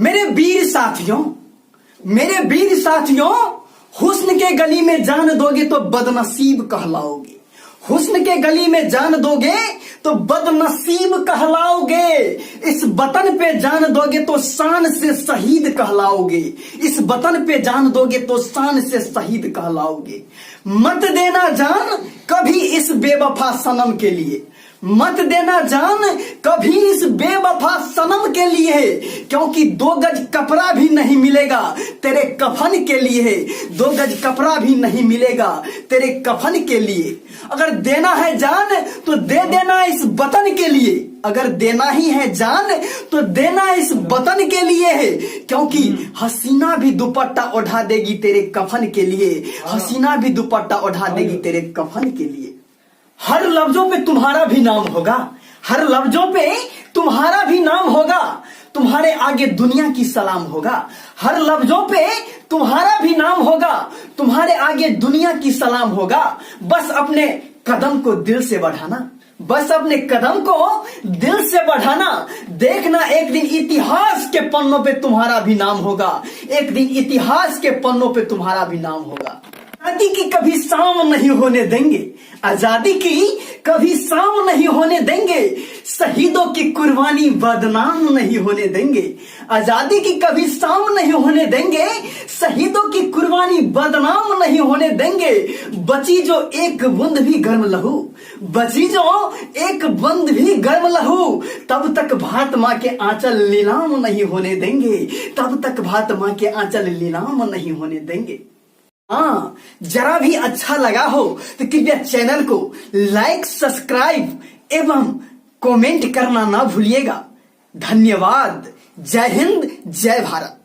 मेरे वीर साथियों, मेरे वीर साथियों, हुस्न के गली में जान दोगे तो बदनसीब कहलाओगे। हुस्न के गली में जान दोगे तो बदनसीब कहलाओगे। इस वतन पे जान दोगे तो शान से शहीद कहलाओगे। इस वतन पे जान दोगे तो शान से शहीद कहलाओगे। मत देना जान कभी इस बेवफा सनम के लिए, मत देना जान कभी इस बेवफा सनम के लिए, क्योंकि 2 गज कपड़ा भी नहीं मिलेगा तेरे कफन के लिए। 2 गज कपड़ा भी नहीं मिलेगा तेरे कफन के लिए। अगर देना है जान तो दे देना इस वतन के लिए। अगर देना ही है जान तो देना इस वतन के लिए है, क्योंकि हसीना भी दुपट्टा उठा देगी तेरे कफन के लिए। हसीना भी दुपट्टा उठा देगी तेरे कफन के लिए। हर लफ्जों पे तुम्हारा भी नाम होगा, हर लफ्जों पे तुम्हारा भी नाम होगा। तुम्हारे आगे दुनिया की सलाम होगा। हर लफ्जों पे तुम्हारा भी नाम होगा, तुम्हारे आगे दुनिया की सलाम होगा। बस अपने कदम को दिल से बढ़ाना, बस अपने कदम को दिल से बढ़ाना। देखना एक दिन इतिहास के पन्नों पे तुम्हारा भी नाम होगा। एक दिन इतिहास के पन्नों पे तुम्हारा भी नाम होगा। आजादी की कभी शाम नहीं होने देंगे, आजादी की कभी शाम नहीं होने देंगे। शहीदों की कुर्बानी बदनाम नहीं होने देंगे। आजादी की कभी शाम नहीं होने देंगे। शहीदों की कुर्बानी बदनाम नहीं होने देंगे। बची जो एक बूंद भी गर्म लहू, बची जो एक बूंद भी गर्म लहू, तब तक भारत माँ के आंचल नीलाम नहीं होने देंगे। तब तक भारत माँ के आंचल नीलाम नहीं होने देंगे। हाँ, जरा भी अच्छा लगा हो तो कृपया चैनल को लाइक, सब्सक्राइब एवं कमेंट करना ना भूलिएगा। धन्यवाद। जय हिंद, जय भारत।